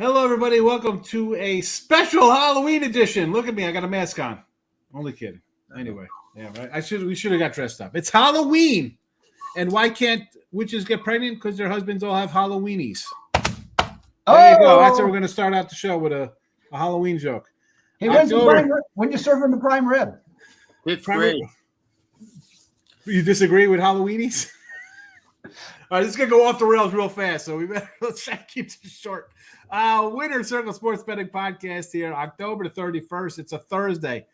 Hello, everybody. Welcome to a special Halloween edition. Look at me. I got a mask on. Only kidding. Anyway, yeah, right. We should have got dressed up. It's Halloween. And why can't witches get pregnant? Because their husbands all have Halloweenies. There you go. That's how we're going to start out the show with a Halloween joke. Hey, when you serve him the prime rib? Fifth grade. You disagree with Halloweenies? All right, this is going to go off the rails real fast, so let's try to keep this short. Winner Circle Sports Betting Podcast here, October the 31st. It's a Thursday.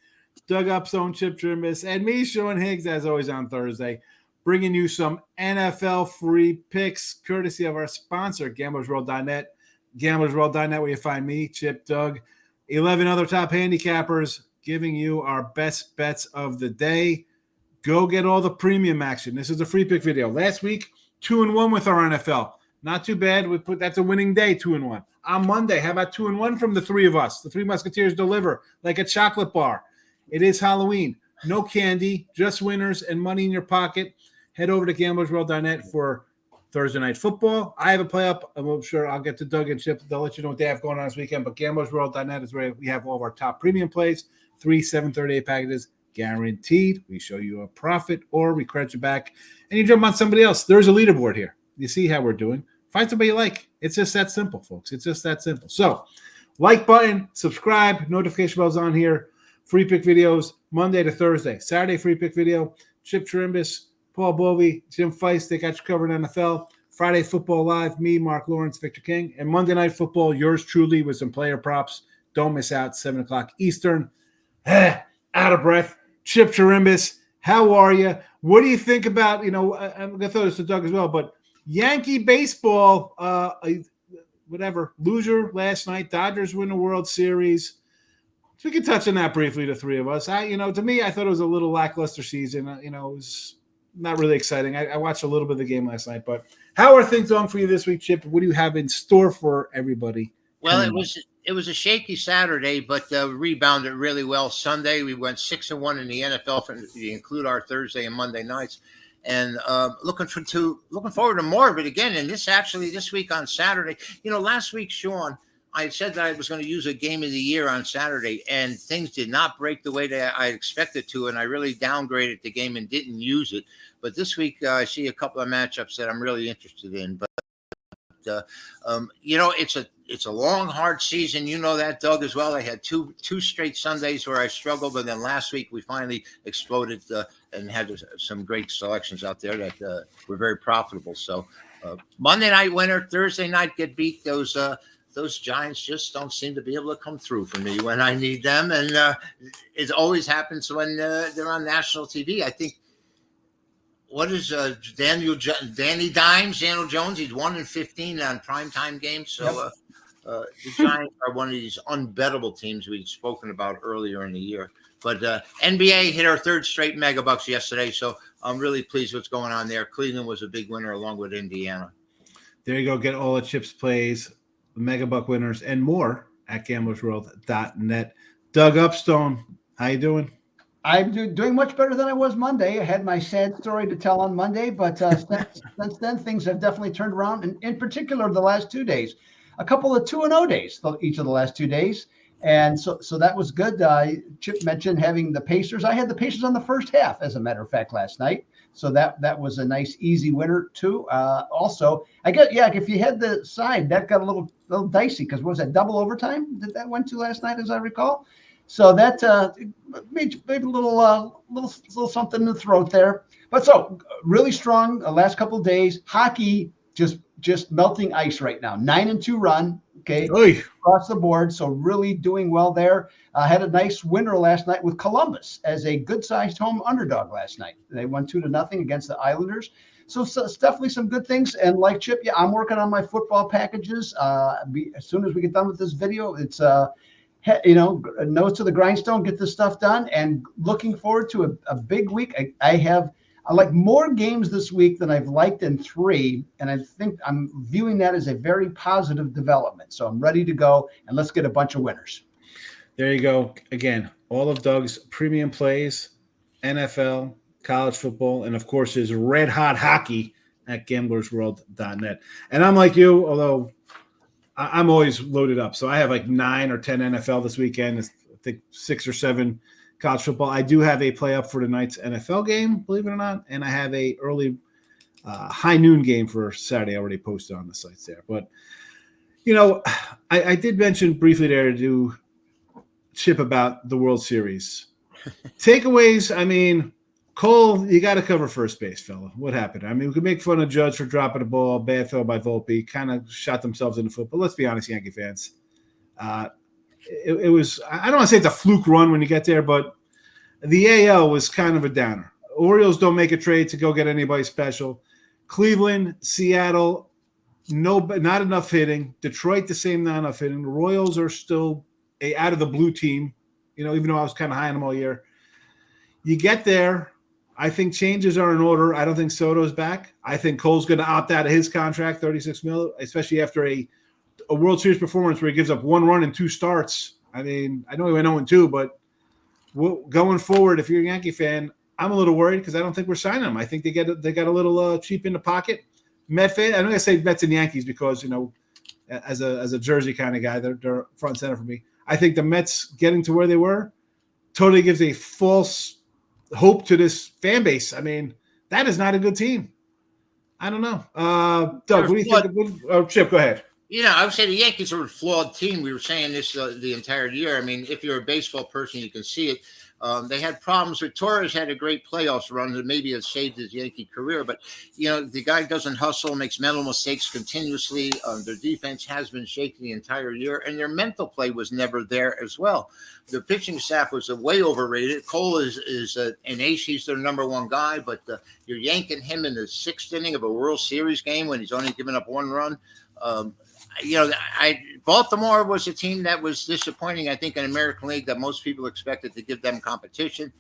Doug Upstone Chip Chirimbes and me, Sean Higgs, as always on Thursday, bringing you some NFL free picks, courtesy of our sponsor, gamblersWORLD.net. gamblersWORLD.net, where you find me, Chip, Doug, 11 other top handicappers, giving you our best bets of the day. Go get all the premium action. This is a free pick video. Last week, 2-1 with our NFL. Not too bad. That's a winning day, 2-1. On Monday, how about 2-1 from the three of us? The Three Musketeers deliver like a chocolate bar. It is Halloween. No candy, just winners and money in your pocket. Head over to gamblersWORLD.net for Thursday Night Football. I have a play up. I'm sure I'll get to Doug and Chip. They'll let you know what they have going on this weekend. But gamblersWORLD.net is where we have all of our top premium plays. 3 738 packages guaranteed. We show you a profit or we credit you back and you jump on somebody else. There's a leaderboard here. You see how we're doing. Find somebody you like. It's just that simple, folks. It's just that simple. So, like button, subscribe, notification bells on here. Free pick videos Monday to Thursday. Saturday free pick video. Chip Chirimbes, Paul Bovey, Jim Feist. They got you covered in NFL. Friday football live. Me, Marc Lawrence, Victor King, and Monday night football. Yours truly with some player props. Don't miss out. 7:00 Eastern. Out of breath. Chip Chirimbes, how are you? What do you think about? I'm going to throw this to Doug as well, but Yankee baseball, loser last night. Dodgers win the World Series. So we can touch on that briefly, the three of us. To me, I thought it was a little lackluster season. It was not really exciting. I watched a little bit of the game last night, but how are things going for you this week, Chip? What do you have in store for everybody? Well, it was a shaky Saturday, but rebounded really well Sunday. We went 6-1 in the NFL if you include our Thursday and Monday nights. And looking forward to more of it again. And this week on Saturday, last week, Sean, I said that I was going to use a game of the year on Saturday, and things did not break the way that I expected to, and I really downgraded the game and didn't use it. But this week, I see a couple of matchups that I'm really interested in. But it's a long, hard season. You know that, Doug, as well. I had two straight Sundays where I struggled, but then last week we finally exploded and had some great selections out there that were very profitable. So Monday night winner, Thursday night get beat. Those Giants just don't seem to be able to come through for me when I need them, and it always happens when they're on national TV. I think. What is Daniel Jones? He's 1-15 on primetime games. So the Giants are one of these unbettable teams we'd spoken about earlier in the year. But NBA hit our third straight mega bucks yesterday, so I'm really pleased what's going on there. Cleveland was a big winner along with Indiana. There you go. Get all the Chips plays, the mega buck winners, and more at gamblersworld.net. Doug Upstone, how you doing? I'm doing much better than I was Monday. I had my sad story to tell on Monday, but since then, things have definitely turned around, and in particular, the last 2 days. A couple of 2-0 days, each of the last 2 days. And so that was good. Chip mentioned having the Pacers. I had the Pacers on the first half, as a matter of fact, last night. So that was a nice, easy winner, too. Also, if you had the side, that got a little dicey because what was that, double overtime that went to last night, as I recall? So that made a little something in the throat there. But so really strong last couple of days. Hockey just melting ice right now. 9-2 run, okay, across the board. So really doing well there. Had a nice winner last night with Columbus as a good-sized home underdog last night. They won 2-0 against the Islanders. So it's definitely some good things. And like Chip, I'm working on my football packages. As soon as we get done with this video, it's nose to the grindstone, get this stuff done, and looking forward to a big week. I like more games this week than I've liked in 3, and I think I'm viewing that as a very positive development. So I'm ready to go, and let's get a bunch of winners. There you go. Again, all of Doug's premium plays, NFL, college football, and of course his red hot hockey at gamblersworld.net. And I'm like you, although I'm always loaded up. So I have like 9 or 10 NFL this weekend. I think 6 or 7 college football. I do have a play up for tonight's NFL game, believe it or not, and I have a early high noon game for Saturday already posted on the sites there. But I did mention briefly there to do Chip about the World Series takeaways. I mean, Cole, you got to cover first base, fella. What happened? I mean, we could make fun of Judge for dropping the ball, bad throw by Volpe, kind of shot themselves in the foot. But let's be honest, Yankee fans. It was, I don't want to say it's a fluke run when you get there, but the AL was kind of a downer. Orioles don't make a trade to go get anybody special. Cleveland, Seattle, not enough hitting. Detroit, the same, not enough hitting. The Royals are still a out of the blue team, even though I was kind of high on them all year. You get there. I think changes are in order. I don't think Soto's back. I think Cole's going to opt out of his contract, $36 million, especially after a World Series performance where he gives up 1 run in 2 starts. I mean, I know he went 0-2, but going forward, if you're a Yankee fan, I'm a little worried because I don't think we're signing him. I think they got a little cheap in the pocket. Met fan, I'm going to say Mets and Yankees because as a Jersey kind of guy, they're front and center for me. I think the Mets getting to where they were totally gives a false hope to this fan base. I mean, that is not a good team. I don't know. Doug, what do you think? Oh, Chip, go ahead. I would say the Yankees are a flawed team. We were saying this the entire year. I mean, if you're a baseball person, you can see it. They had problems with Torres, had a great playoffs run that maybe has saved his Yankee career. But, the guy doesn't hustle, makes mental mistakes continuously. Their defense has been shaky the entire year, and their mental play was never there as well. The pitching staff was way overrated. Cole is an ace. He's their number 1 guy, but you're yanking him in the 6th inning of a World Series game when he's only given up 1 run. Baltimore was a team that was disappointing, I think, in American League that most people expected to give them competition.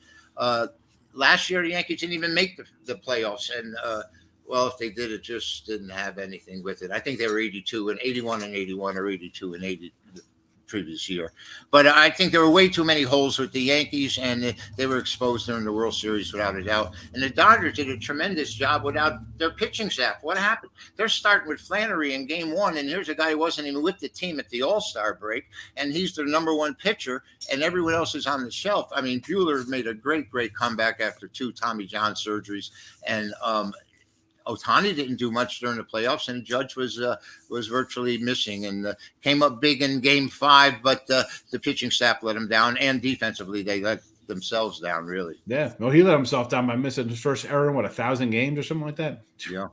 Last year, the Yankees didn't even make the playoffs. And, if they did, it just didn't have anything with it. I think they were 82 and 81 and 81 or 82 and 80 the previous year. But I think there were way too many holes with the Yankees, and they were exposed during the World Series without a doubt. And the Dodgers did a tremendous job without their pitching staff. What happened? They're starting with Flannery in game 1, and here's a guy who wasn't even with the team at the All-Star break, and he's their number 1 pitcher, and everyone else is on the shelf. I mean, Buehler made a great comeback after 2 Tommy John surgeries, and Ohtani didn't do much during the playoffs, and Judge was virtually missing and came up big in Game 5, but the pitching staff let him down, and defensively they let themselves down, really. Yeah, well, he let himself down by missing his first error in 1,000 games or something like that. Yeah,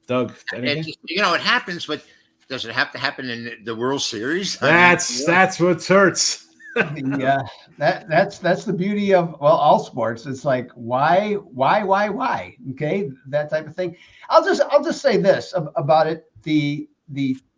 Doug, it happens, but does it have to happen in the World Series? That's what hurts. Yeah, that's the beauty of all sports. It's like why? Okay, that type of thing. I'll just say this about it: the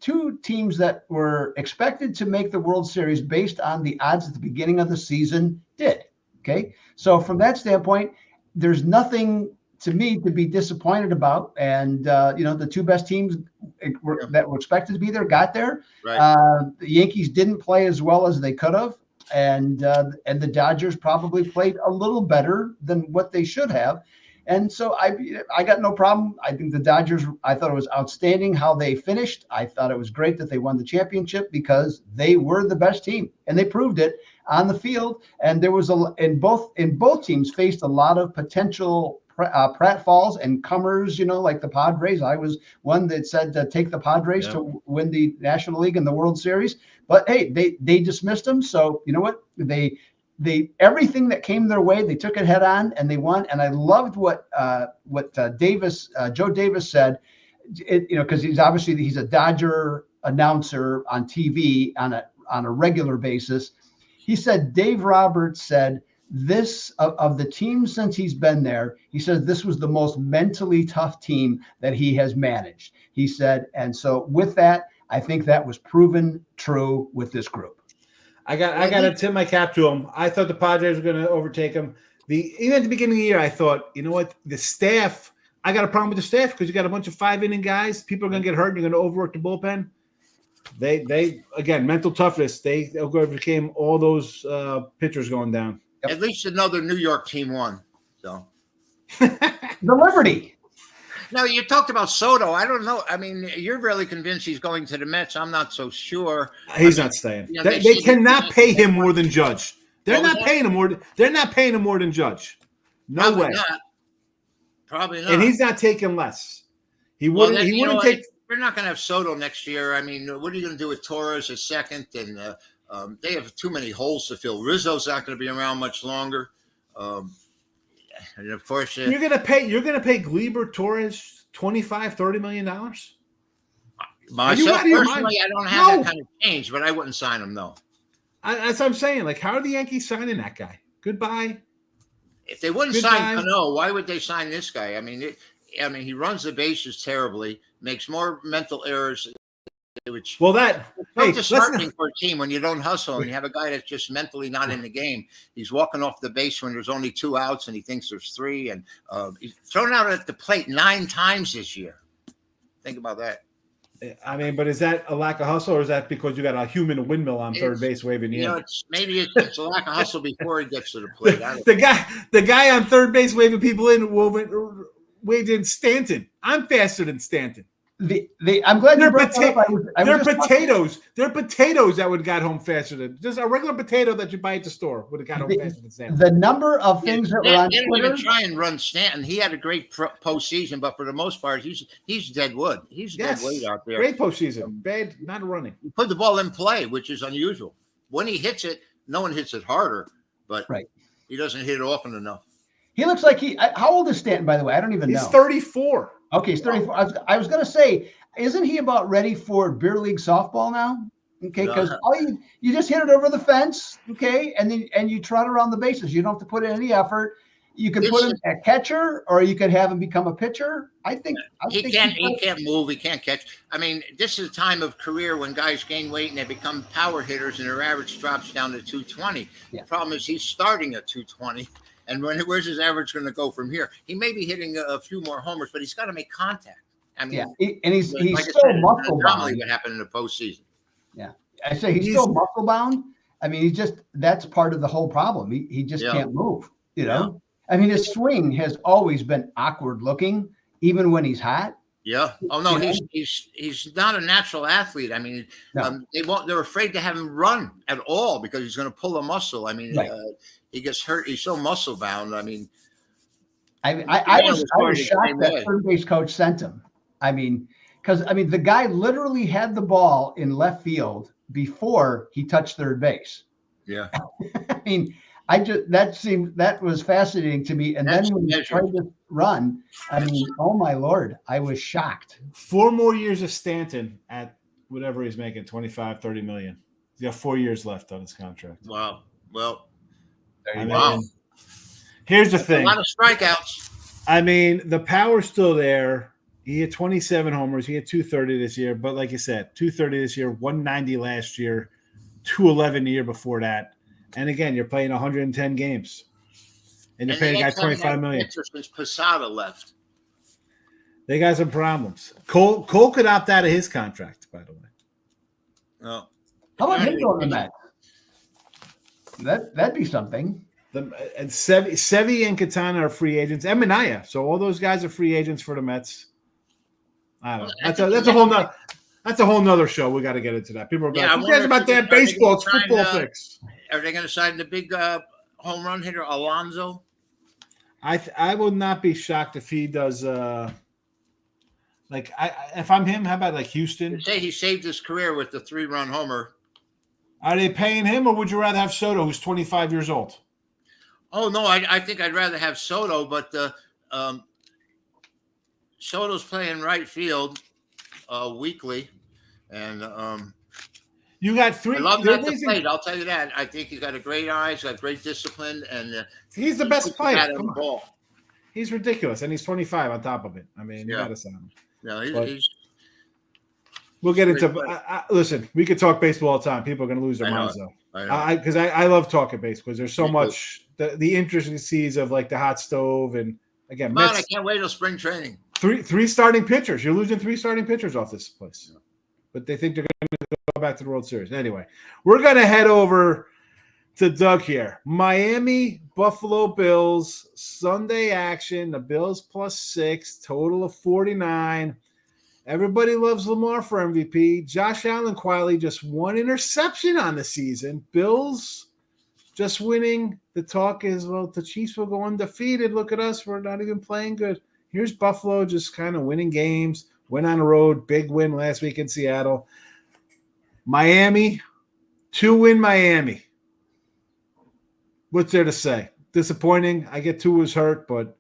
2 teams that were expected to make the World Series based on the odds at the beginning of the season did. Okay, so from that standpoint, there's nothing to me to be disappointed about. And the 2 best teams that were expected to be there got there. Right. The Yankees didn't play as well as they could have. And the Dodgers probably played a little better than what they should have. And so I got no problem. I think the Dodgers, I thought it was outstanding how they finished. I thought it was great that they won the championship because they were the best team, and they proved it on the field. And there was both teams faced a lot of potential pratfalls and comers, like the Padres. I was one that said to take the Padres to win the National League and the World Series. But hey, they dismissed them. So you know what? They everything that came their way, they took it head on and they won. And I loved what Joe Davis said. Because he's a Dodger announcer on TV on a regular basis. He said Dave Roberts said this of the team since he's been there. He said this was the most mentally tough team that he has managed. He said, and so with that, I think that was proven true with this group. I got to tip my cap to him. I thought the Padres were going to overtake them. Even at the beginning of the year, I thought, you know what, the staff. I got a problem with the staff because you got a bunch of 5-inning guys. People are going to get hurt. And you're going to overwork the bullpen. They again, mental toughness. They overcame all those pitchers going down. Yep. At least another New York team won. So the Liberty. Now, you talked about Soto. I don't know. I mean, you're really convinced he's going to the Mets. I'm not so sure. He's not staying. You know, They cannot pay him more than Judge. They're not paying him more. They're not paying him more than Judge. No Probably way. Not. Probably not. And he's not taking less. He wouldn't. Well, he wouldn't take. We're not going to have Soto next year. I mean, what are you going to do with Torres at second? And they have too many holes to fill. Rizzo's not going to be around much longer. And of course, You're going to pay Gleyber Torres $25-30 million. Myself personally, I don't have that kind of change, but I wouldn't sign him. No. That's what I'm saying. Like, how are the Yankees signing that guy? Goodbye. If they wouldn't sign Cano, why would they sign this guy? I mean, he runs the bases terribly, makes more mental errors. Which disheartening for a team when you don't hustle and you have a guy that's just mentally not in the game. He's walking off the base when there's only 2 outs and he thinks there's 3, and he's thrown out at the plate 9 times this year. Think about that. I mean, but is that a lack of hustle, or is that because you got a human windmill on third base waving you? Maybe it's a lack of hustle before he gets to the plate. the guy on third base waving people in waved in Stanton. I'm faster than Stanton. I'm glad you brought that up. They're potatoes. They're potatoes that would have got home faster than just a regular potato that you buy at the store would have got home faster than Stanton. The number of things that were on Twitter. Twitter. Even try and run Stanton. He had a great postseason, but for the most part, he's dead wood. He's dead weight out there. Great postseason. Bad, not running. You put the ball in play, which is unusual. When he hits it, no one hits it harder, but he doesn't hit it often enough. He looks like how old is Stanton, by the way? I don't even know. He's 34. Okay, he's 34. I was going to say, isn't he about ready for beer league softball now? Okay, because you just hit it over the fence, okay, and you trot around the bases. You don't have to put in any effort. You can put him at catcher, or you could have him become a pitcher. He can't move. He can't catch. I mean, this is a time of career when guys gain weight and they become power hitters, and their average drops down to 220. Yeah. The problem is he's starting at 220. And where's his average going to go from here? He may be hitting a few more homers, but he's got to make contact. I mean, and he's still muscle bound. What happened in the postseason? Yeah, I say he's still muscle bound. I mean, that's part of the whole problem. He just can't move. You know, I mean, his swing has always been awkward looking, even when he's hot. Yeah. Oh no, he's not a natural athlete. I mean, they're afraid to have him run at all because he's going to pull a muscle. I mean, he gets hurt. He's so muscle bound. I mean, I was shocked that third base coach sent him. I mean, because the guy literally had the ball in left field before he touched third base. Yeah. I mean, that was fascinating to me. And then when he tried to run, I mean, oh my Lord, I was shocked. 4 more years of Stanton at whatever he's making, 25-30 million. He's got 4 years left on his contract. Wow. Well, here's the thing. A lot of strikeouts. I mean, the power's still there. He had 27 homers. He had 230 this year. But like you said, 230 this year, 190 last year, 211 the year before that. And again, you're playing 110 games. And you're paying a guy $25 million. Since Posada left. They got some problems. Cole could opt out of his contract, by the way. Oh. How about him going to the Mets? That'd be something. And Sevy and Katana are free agents. And Minaya. So all those guys are free agents for the Mets. I don't know. That's a whole nother show. We got to get into that. People are like, who cares about that baseball? It's football fix. Are they going to sign the big home run hitter, Alonso? I would not be shocked if he does. If I'm him, how about like Houston? You say he saved his career with the 3-run homer. Are they paying him, or would you rather have Soto, who's 25 years old? Oh no, I think I'd rather have Soto, but Soto's playing right field weekly, and you got 3. I love him at the plate. I'll tell you that. I think he's got a great eye. He's got great discipline, and he's the best player. Come on. Ball. He's ridiculous, and he's 25 on top of it. I mean, you got to sign him. No, we'll get into. Listen, we could talk baseball all the time. People are going to lose their minds though. Because I love talking baseball because there's so much the intricacies of like the hot stove and again. Man, I can't wait till spring training. Three starting pitchers. You're losing 3 starting pitchers off this place, but they think they're going to go back to the World Series. Anyway, we're going to head over to Doug here. Miami, Buffalo Bills, Sunday action. The Bills +6, total of 49. Everybody loves Lamar for MVP. Josh Allen quietly just one interception on the season. Bills just winning. The talk is, well, the Chiefs will go undefeated. Look at us. We're not even playing good. Here's Buffalo just kind of winning games. Went on the road. Big win last week in Seattle. Miami, 2-win Miami. What's there to say? Disappointing. I get Tua was hurt, but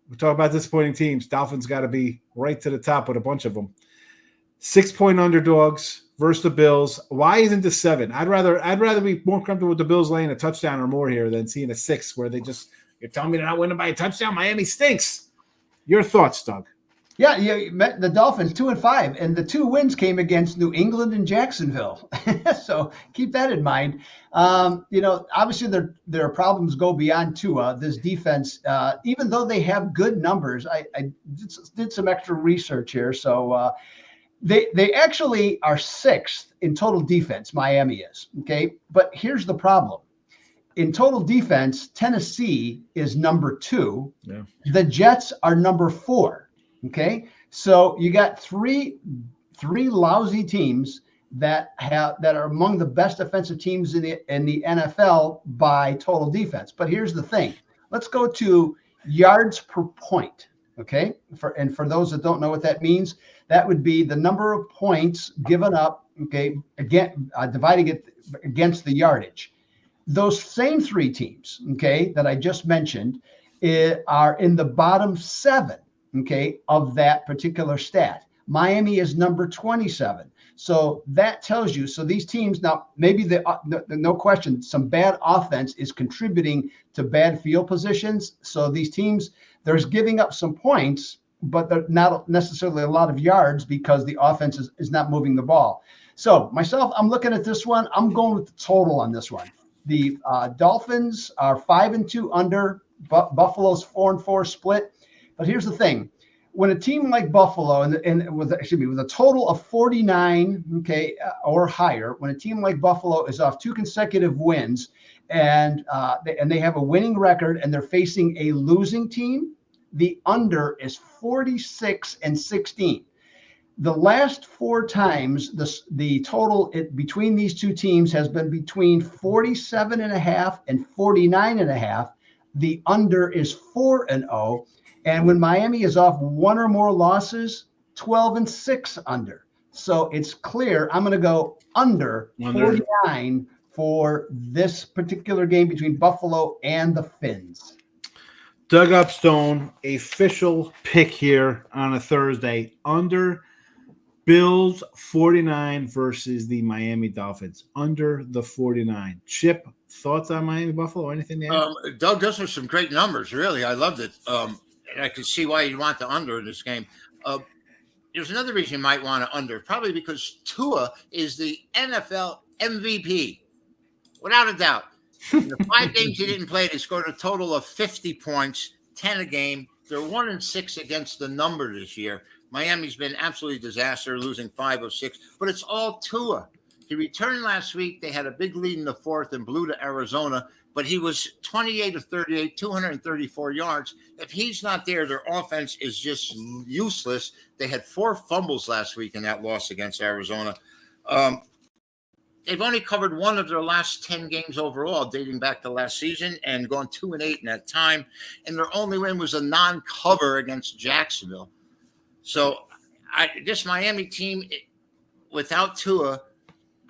we talk about disappointing teams. Dolphins got to be right to the top with a bunch of them. 6-point underdogs versus the Bills. Why isn't this 7? I'd rather be more comfortable with the Bills laying a touchdown or more here than seeing a 6 where you're telling me they're not winning by a touchdown. Miami stinks. Your thoughts, Doug? Yeah, you met the Dolphins 2-5, and the 2 wins came against New England and Jacksonville. So keep that in mind. Obviously their problems go beyond Tua. This defense, even though they have good numbers, I did some extra research here. So they actually are 6th in total defense. Miami is, okay. But here's the problem. In total defense, Tennessee is number 2. Yeah. The Jets are number 4. Okay, so you got three lousy teams that are among the best defensive teams in the NFL by total defense. But here's the thing: let's go to yards per point. Okay, for those that don't know what that means, that would be the number of points given up. Okay, again, dividing it against the yardage. Those same 3 teams, okay, that I just mentioned, are in the bottom 7. Okay, of that particular stat. Miami is number 27. So that tells you, so these teams now, maybe no question, some bad offense is contributing to bad field positions. So these teams, there's giving up some points, but they're not necessarily a lot of yards because the offense is not moving the ball. So myself, I'm looking at this one. I'm going with the total on this one. The Dolphins are 5-2 under, Buffalo's 4-4 split. But here's the thing: when a team like Buffalo and with a total of 49, okay, or higher, when a team like Buffalo is off 2 consecutive wins and they have a winning record and they're facing a losing team, the under is 46-16. The last 4 times, the total between these 2 teams has been between 47.5 and 49.5. The under is 4-0. And when Miami is off 1 or more losses, 12-6 under. So it's clear I'm going to go under 49 for this particular game between Buffalo and the Fins. Doug Upstone, official pick here on a Thursday. Under Bills 49 versus the Miami Dolphins. Under the 49. Chip, thoughts on Miami Buffalo or anything there? Doug, those are some great numbers, really. I loved it. And I can see why you'd want the under in this game. There's another reason you might want to under, probably because Tua is the NFL MVP, without a doubt. In the 5 games he didn't play, they scored a total of 50 points, 10 a game. They're 1-6 against the number this year. Miami's been absolutely disaster, losing 5 of 6, but it's all Tua. He returned last week. They had a big lead in the 4th and blew to Arizona, but he was 28 of 38, 234 yards. If he's not there, their offense is just useless. They had 4 fumbles last week in that loss against Arizona. They've only covered 1 of their last 10 games overall, dating back to last season, and gone 2-8 in that time. And their only win was a non-cover against Jacksonville. So this Miami team, without Tua,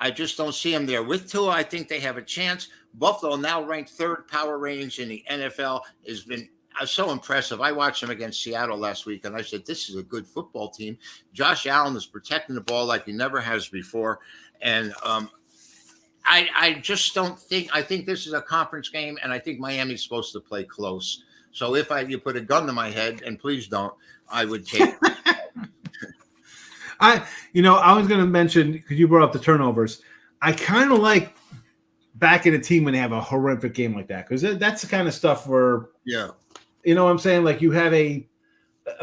I just don't see them there. With Tua, I think they have a chance. Buffalo, now ranked 3rd power ratings in the NFL, has been so impressive. I watched them against Seattle last week, and I said, this is a good football team. Josh Allen is protecting the ball like he never has before. And I just don't think – I think this is a conference game, and I think Miami's supposed to play close. So if you put a gun to my head, and please don't, I would take it. I was going to mention, because you brought up the turnovers, I kind of like backing a team when they have a horrific game like that, because that's the kind of stuff where, yeah, you know what I'm saying? Like you have a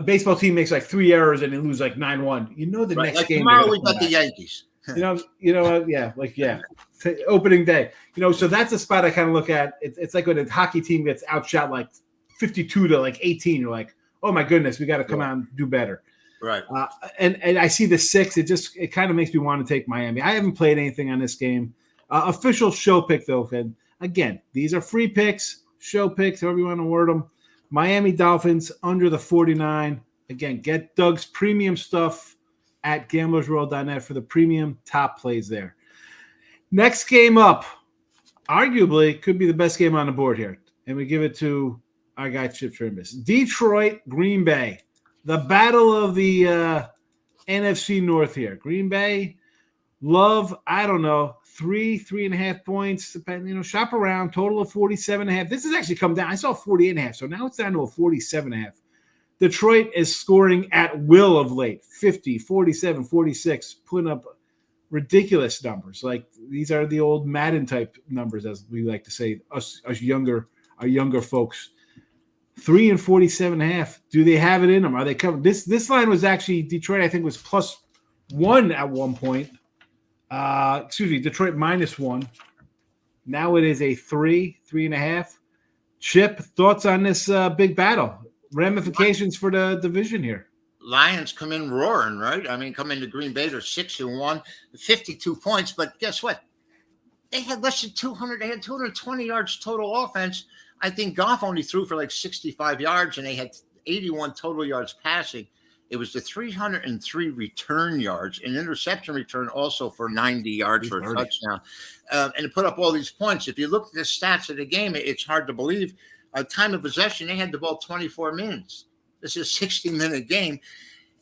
baseball team makes like 3 errors and they lose like 9-1. You know the next game. Tomorrow we got the Yankees. Yeah, opening day. So that's a spot I kind of look at. It's like when a hockey team gets outshot like 52 to like 18. You're like, oh my goodness, we got to come out and do better. Right. And I see the 6. It kind of makes me want to take Miami. I haven't played anything on this game. Official show pick though. And again, these are free picks, show picks, however you want to word them. Miami Dolphins under the 49. Again, get Doug's premium stuff at gamblersworld.net for the premium top plays there. Next game up, arguably could be the best game on the board here. And we give it to our guy, Chip Chirimbes. Detroit, Green Bay. The battle of the NFC North here. Green Bay, love, I don't know, 3.5 points. Depending, shop around. Total of 47.5. This has actually come down. I saw 48.5, so now it's down to a 47.5. Detroit is scoring at will of late. 50, 47, 46, putting up ridiculous numbers. Like these are the old Madden type numbers, as we like to say, us younger folks. 3 and 47.5. Do they have it in them? Are they covered? This line was actually Detroit, I think, was +1 at one point. Detroit -1. Now it is a 3.5. Chip, thoughts on this big battle? Ramifications for the division here. Lions come in roaring, right? I mean, come into Green Bay, they're 6-1, 52 points. But guess what? They had less than 200. They had 220 yards total offense. I think Goff only threw for like 65 yards, and they had 81 total yards passing. It was the 303 return yards, an interception return also for 90 yards for a touchdown. And it put up all these points. If you look at the stats of the game, it's hard to believe. Time of possession, they had the ball 24 minutes. This is a 60-minute game.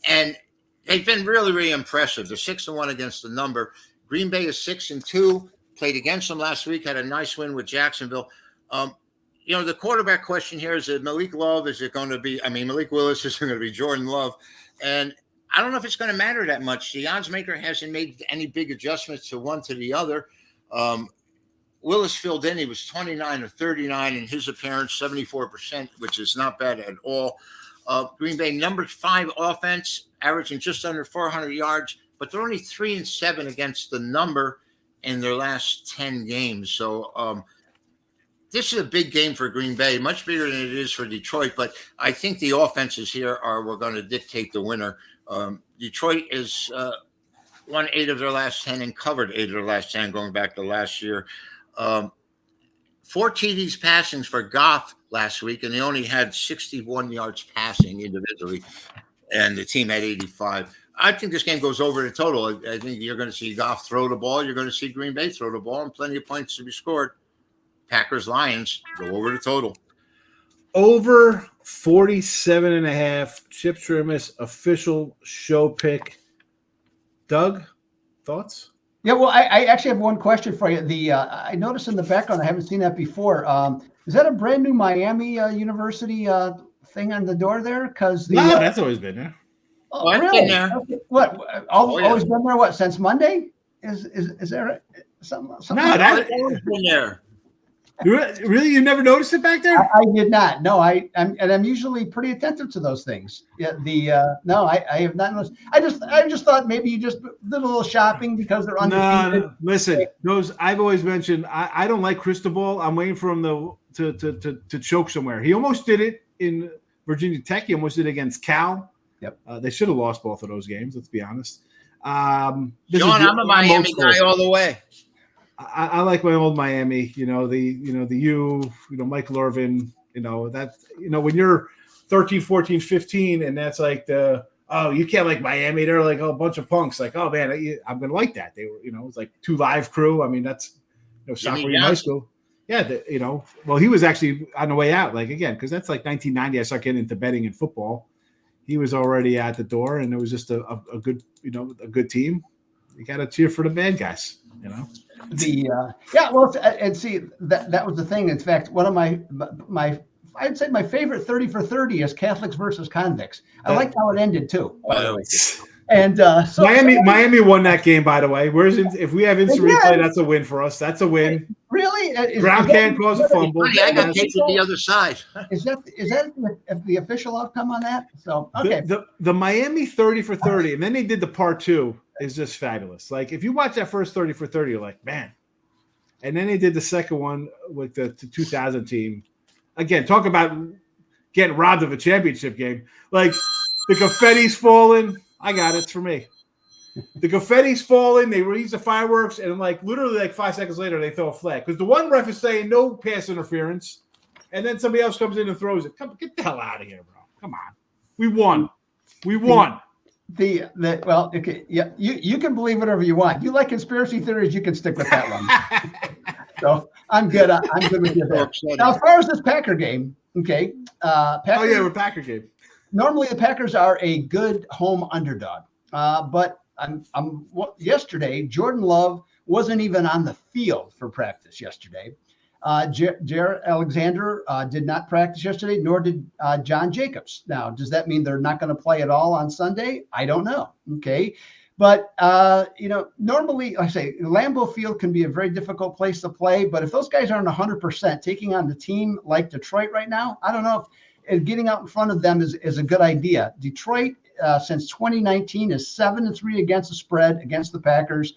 And they've been really, really impressive. They're 6-1 against the number. Green Bay is 6-2. Played against them last week, had a nice win with Jacksonville. The quarterback question here is it Malik Love? Is it going to be, Malik Willis is going to be Jordan Love? And I don't know if it's going to matter that much. The odds maker hasn't made any big adjustments to one to the other. Willis filled in. He was 29 of 39 in his appearance, 74%, which is not bad at all. Green Bay, number 5 offense, averaging just under 400 yards, but they're only 3-7 against the number in their last 10 games. So this is a big game for Green Bay, much bigger than it is for Detroit. But I think the offenses here we're going to dictate the winner. Detroit is won 8 of their last 10 and covered 8 of their last 10 going back to last year. 4 TDs passings for Goff last week, and they only had 61 yards passing individually, and the team had 85. I think this game goes over the total. I think you're going to see Goff throw the ball. You're going to see Green Bay throw the ball, and plenty of points to be scored. Packers, Lions, go over the total. Over 47.5. Chip Chirimbes official show pick. Doug, thoughts? Yeah, well, I actually have one question for you. I noticed in the background, I haven't seen that before. Is that a brand new Miami University thing on the door there? Because that's always been there. Oh, really? Been there. Okay. What? Always been there? What, since Monday? Is there something? No, that's always been there. Really, you never noticed it back there? I did not. No, I'm usually pretty attentive to those things. Yeah, no, I have not noticed. I just thought maybe you just did a little shopping because they're undefeated. No. Listen, those I've always mentioned. I don't like Cristobal. I'm waiting for him to choke somewhere. He almost did it in Virginia Tech. He almost did it against Cal. Yep. They should have lost both of those games. Let's be honest. Sean, I'm a Miami guy all the way. I like my old Miami, Michael Irvin, when you're 13, 14, 15, and that's like you can't like Miami. They're like a bunch of punks. Like, oh man, I'm going to like that. They were, it's like 2 Live Crew. I mean, that's, sophomore in high school. Yeah. Well, he was actually on the way out, like, again, because that's like 1990. I started getting into betting in football. He was already at the door, and it was just a good, a good team. You got to cheer for the bad guys, and see that was the thing. In fact, one of my I'd say my favorite 30 for 30 is Catholics versus convicts. I liked how it ended too. And so Miami won that game, by the way. If we have instant replay, that's a win for us. That's a win. Really? Ground can cause a fumble. I got to take it the other side. Is that the official outcome on that? So okay. The Miami 30 for 30, and then they did the part 2 is just fabulous. Like if you watch that first 30 for 30, you're like, man, And then they did the second one with the 2000 team. Again, talk about getting robbed of a championship game. Like, the confetti's falling. I got it. It's for me. The confetti's falling. They release the fireworks, and like literally like 5 seconds later, they throw a flag because the one ref is saying no pass interference, and then somebody else comes in and throws it. Come, get the hell out of here, bro. Come on. We won. We won. Well, okay, yeah, you can believe whatever you want. You like conspiracy theories, you can stick with that one. So I'm good. I'm good with you there. Now, as far as this Packer game, okay. We're Packer game. Normally, the Packers are a good home underdog, but yesterday, Jordan Love wasn't even on the field for practice yesterday. Jair Alexander did not practice yesterday, nor did John Jacobs. Now, does that mean they're not going to play at all on Sunday? I don't know. Okay. But, normally, I say Lambeau Field can be a very difficult place to play. But if those guys aren't 100% taking on the team like Detroit right now, I don't know if getting out in front of them is a good idea. Detroit, since 2019, is 7-3 against the spread against the Packers.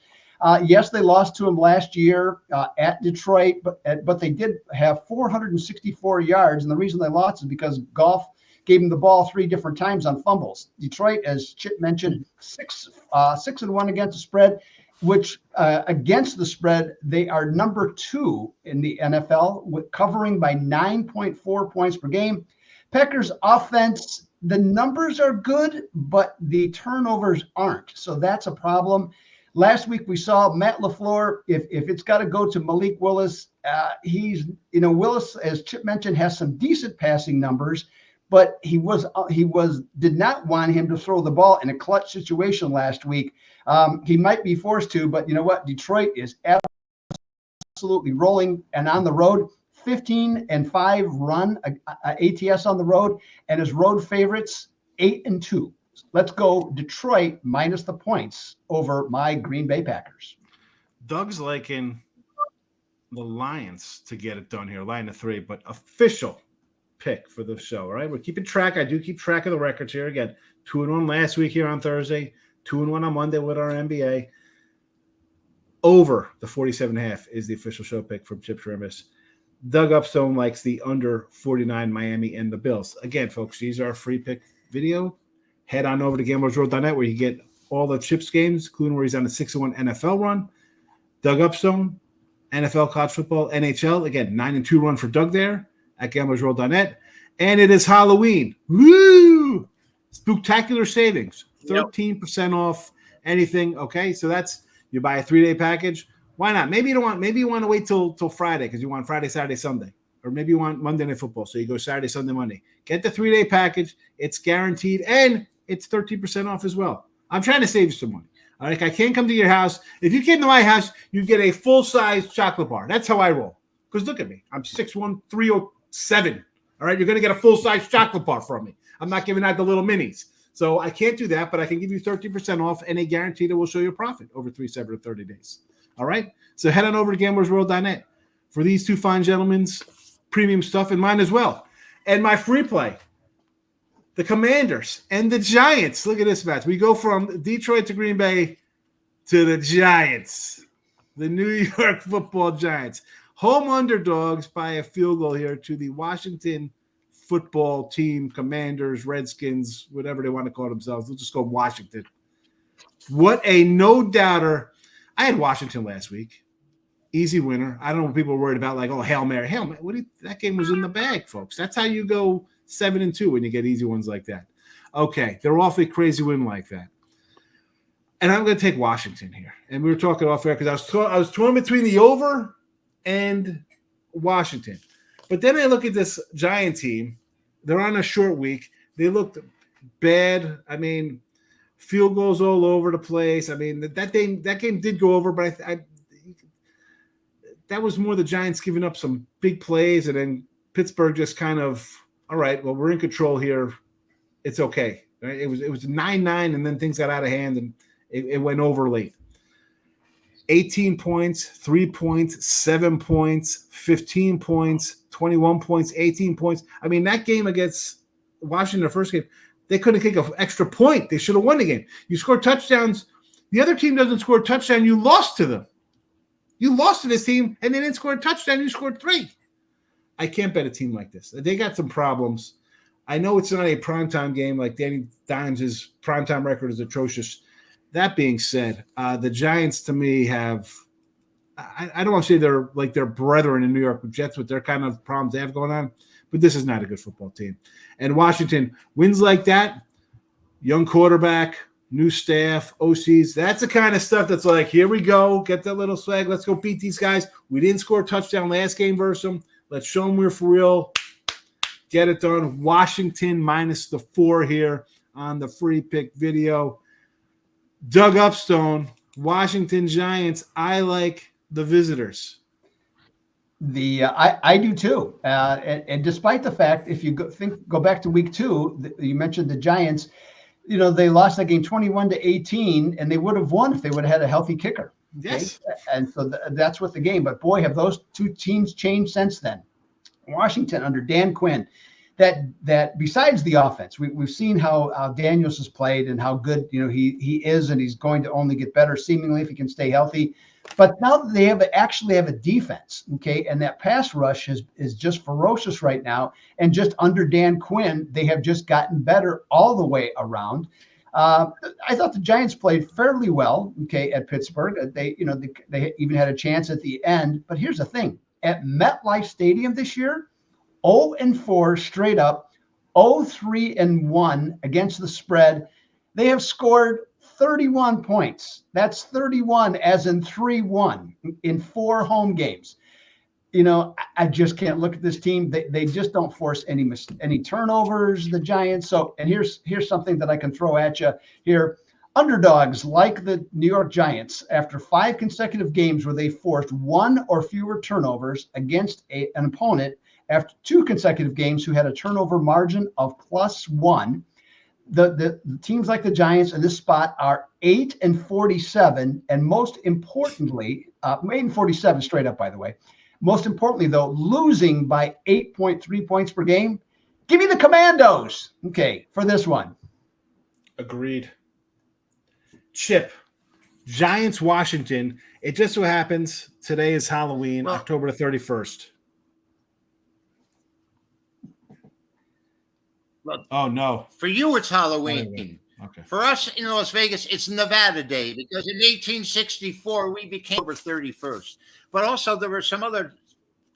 Yes, they lost to them last year at Detroit, but they did have 464 yards. And the reason they lost is because Goff gave them the ball 3 different times on fumbles. Detroit, as Chip mentioned, 6-1 against the spread, which against the spread, they are number 2 in the NFL, with covering by 9.4 points per game. Packers offense, the numbers are good, but the turnovers aren't. So that's a problem. Last week we saw Matt LaFleur. If it's got to go to Malik Willis, Willis, as Chip mentioned, has some decent passing numbers, but he did not want him to throw the ball in a clutch situation last week. He might be forced to, but you know what? Detroit is absolutely rolling, and on the road, 15-5 run ATS on the road, and his road favorites 8-2. Let's go Detroit minus the points over my Green Bay Packers. Doug's liking the Lions to get it done here, line of 3, but official pick for the show. All right, we're keeping track. I do keep track of the records here. Again, 2-1 last week here on Thursday, 2-1 on Monday with our NBA. Over the 47.5 is the official show pick from Chip Chirimbes. Doug Upstone likes the under 49 Miami and the Bills. Again, folks, these are a free pick video. Head on over to gamblersWORLD.net where you get all the Chips games, including where he's on the 6-1 NFL run. Doug Upstone, NFL, college football, NHL. Again, 9-2 run for Doug there at gamblersWORLD.net. And it is Halloween. Woo! Spooktacular savings. 13% off anything. Okay, so that's you buy a 3-day package. Why not? Maybe you want to wait till Friday because you want Friday, Saturday, Sunday. Or maybe you want Monday Night Football, so you go Saturday, Sunday, Monday. Get the 3-day package. It's guaranteed, and it's 13% off as well. I'm trying to save you some money. All right, I can't come to your house. If you came to my house, you get a full-size chocolate bar. That's how I roll. Because look at me. I'm 6'1", 307. All right, you're going to get a full-size chocolate bar from me. I'm not giving out the little minis. So I can't do that, but I can give you 13% off and a guarantee that will show you a profit over 3, 7, or 30 days. All right? So head on over to gamblersworld.net for these two fine gentlemen's premium stuff and mine as well. And my free play, the Commanders and the Giants. Look at this match. We go from Detroit to Green Bay to the Giants, the New York Football Giants. Home underdogs by a field goal here to the Washington Football Team, Commanders, Redskins, whatever they want to call themselves. We'll just go Washington. What a no-doubter. I had Washington last week. Easy winner. I don't know what people are worried about, like, oh, Hail Mary. Hail Mary. That game was in the bag, folks. That's how you go 7-2 when you get easy ones like that. Okay, they're awfully crazy win like that. And I'm going to take Washington here. And we were talking off air because I was torn between the over and Washington. But then I look at this Giant team. They're on a short week. They looked bad. I mean, field goals all over the place. I mean, that game did go over, but that was more the Giants giving up some big plays, and then Pittsburgh just kind of, all right, well, we're in control here. It's okay. Right? It was 9-9, and then things got out of hand, and it went over late. 18 points, 3 points, 7 points, 15 points, 21 points, 18 points. I mean, that game against Washington, the first game, they couldn't kick an extra point. They should have won the game. You score touchdowns. The other team doesn't score a touchdown. You lost to them. You lost to this team, and they didn't score a touchdown. You scored 3. I can't bet a team like this. They got some problems. I know it's not a primetime game. Like Danny Dimes' primetime record is atrocious. That being said, the Giants to me have I don't want to say they're like their brethren in New York Jets with their kind of problems they have going on, but this is not a good football team. And Washington wins like that, young quarterback, new staff, OCs, that's the kind of stuff that's like, here we go, get that little swag, let's go beat these guys. We didn't score a touchdown last game versus them. Let's show them we're for real. Get it done. Washington minus the 4 here on the free pick video. Doug Upstone, Washington Giants. I like the visitors. I do too. And despite the fact, if you go back to week 2, you mentioned the Giants, they lost that game 21-18, and they would have won if they would have had a healthy kicker. Okay? Yes. And so that's what the game, but boy, have those 2 teams changed since then. Washington under Dan Quinn, that besides the offense, we've seen how Daniels has played and how good he is, and he's going to only get better seemingly if he can stay healthy. But now that they actually have a defense, okay, and that pass rush is just ferocious right now, and just under Dan Quinn, they have just gotten better all the way around. I thought the Giants played fairly well, okay, at Pittsburgh. They even had a chance at the end. But here's the thing: at MetLife Stadium this year, 0-4 straight up, 0-3-1 against the spread. They have scored 31 points. That's 31 as in 3-1 in 4 home games. I just can't look at this team. They just don't force any turnovers, the Giants. So, and here's something that I can throw at you here. Underdogs like the New York Giants, after 5 consecutive games where they forced 1 or fewer turnovers against an opponent, after 2 consecutive games who had a turnover margin of +1, the teams like the Giants in this spot are 8-47, and most importantly, 8-47 straight up, by the way. Most importantly, though, losing by 8.3 points per game. Give me the Commandos, okay, for this one. Agreed. Chip, Giants, Washington. It just so happens today is Halloween, October 31st. Look, oh, no. For you, it's Halloween. Okay. For us in Las Vegas, it's Nevada Day, because in 1864, we became October 31st. But also, there were some other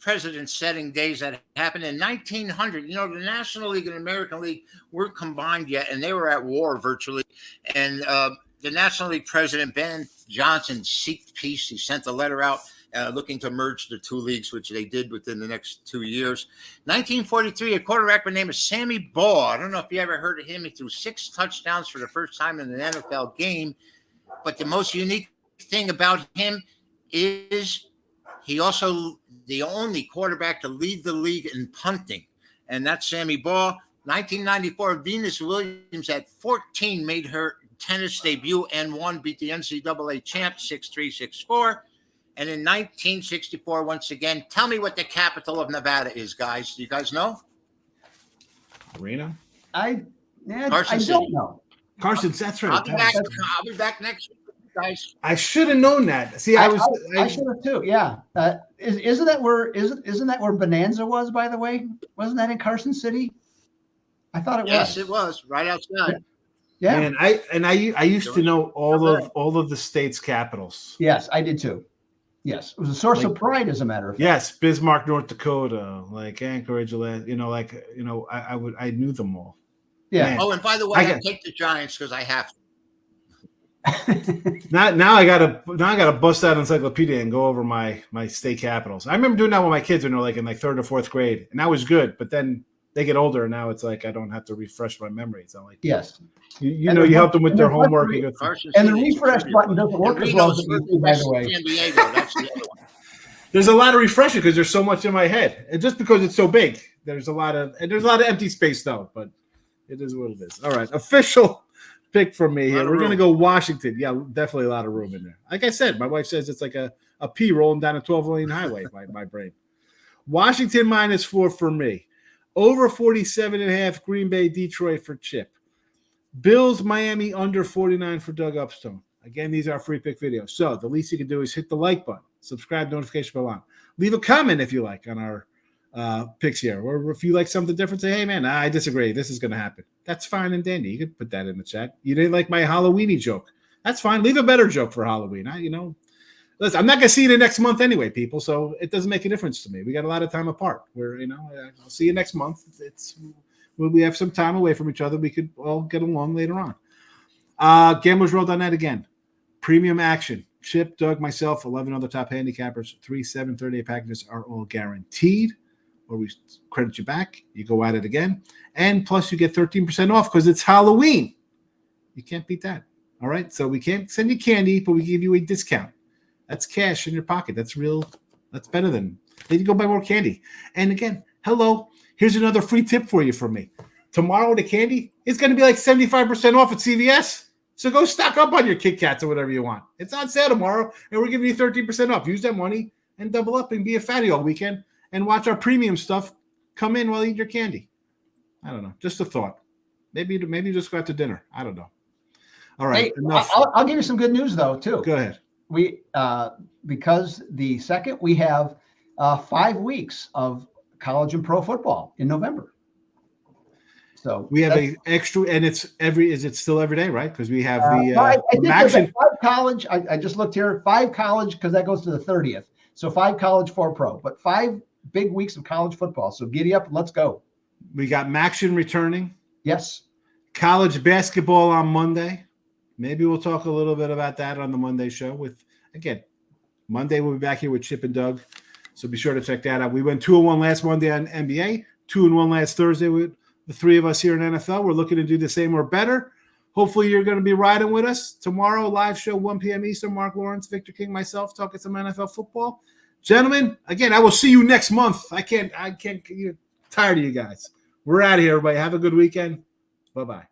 precedent-setting days that happened in 1900. The National League and American League weren't combined yet, and they were at war virtually. And the National League president, Ben Johnson, sought peace. He sent a letter out looking to merge the 2 leagues, which they did within the next 2 years. 1943, a quarterback by the name of Sammy Baugh. I don't know if you ever heard of him. He threw 6 touchdowns for the first time in an NFL game. But the most unique thing about him is he also the only quarterback to lead the league in punting. And that's Sammy Baugh. 1994, Venus Williams at 14 made her tennis debut and beat the NCAA champ 6-3, 6-4. And in 1964, once again, tell me what the capital of Nevada is, guys. Do you guys know? Reno? I don't know. Carson, that's right. I'll be back next week, guys. I should have known that. See, I should have too. Yeah. Isn't that where Bonanza was, by the way? Wasn't that in Carson City? I thought it was. Yes, it was right outside. Yeah. Man, I used to know all of the state's capitals. Yes, I did too. Yes, it was a source of pride, as a matter of fact. Yes, Bismarck, North Dakota, like Anchorage, I knew them all. Yeah. Man. Oh, and by the way, I take the Giants because I have to. Now I gotta bust out encyclopedia and go over my state capitals. I remember doing that with my kids when they're like in 3rd or 4th grade, and that was good. But then they get older, and now it's like I don't have to refresh my memory. It's not like yes, you help them with their homework. And the refresh button doesn't work as well as it used to, by the way. San Diego, that's the other one. There's a lot of refreshing because there's so much in my head, and just because it's so big, there's a lot of empty space though. But it is what it is. All right, official pick from me here. We're gonna go Washington. Yeah, definitely a lot of room in there. Like I said, my wife says it's like a pea rolling down a 12-lane highway by my brain. Washington -4 for me. Over 47.5 Green Bay, Detroit for Chip. Bills, Miami under 49 for Doug Upstone. Again, these are free pick videos. So the least you can do is hit the like button. Subscribe, notification bell on. Leave a comment if you like on our picks here. Or if you like something different, say, hey, man, I disagree. This is going to happen. That's fine and dandy. You could put that in the chat. You didn't like my Halloweeny joke. That's fine. Leave a better joke for Halloween. Listen, I'm not going to see you next month anyway, people, so it doesn't make a difference to me. We got a lot of time apart. I'll see you next month. We have some time away from each other. We could all get along later on. GamblersWORLD.net again. Premium action. Chip, Doug, myself, 11 other top handicappers, 3 738 packages are all guaranteed, or we credit you back. You go at it again. And plus you get 13% off because it's Halloween. You can't beat that. All right? So we can't send you candy, but we give you a discount. That's cash in your pocket. That's real. That's better than then you go buy more candy. And again, hello. Here's another free tip for you from me. Tomorrow the candy is going to be like 75% off at CVS. So go stock up on your Kit Kats or whatever you want. It's on sale tomorrow, and we're giving you 13% off. Use that money and double up and be a fatty all weekend and watch our premium stuff come in while you eat your candy. I don't know. Just a thought. Maybe just go out to dinner. I don't know. All right. Hey, I'll give you some good news, though, too. Go ahead. We because the second we have 5 weeks of college and pro football in November. So we have a extra, and is it still every day, right? Because we have I did action. 5 college. I just looked here, 5 college because that goes to the 30th. So 5 college, 4 pro, but 5 big weeks of college football. So giddy up, let's go. We got Maction returning. Yes. College basketball on Monday. Maybe we'll talk a little bit about that on the Monday show. Monday we'll be back here with Chip and Doug. So be sure to check that out. We went 2-1 last Monday on NBA, 2-1 last Thursday with the 3 of us here in NFL. We're looking to do the same or better. Hopefully you're going to be riding with us. Tomorrow, live show, 1 p.m. Eastern, Marc Lawrence, Victor King, myself, talking some NFL football. Gentlemen, again, I will see you next month. I can't get tired of you guys. We're out of here, everybody. Have a good weekend. Bye-bye.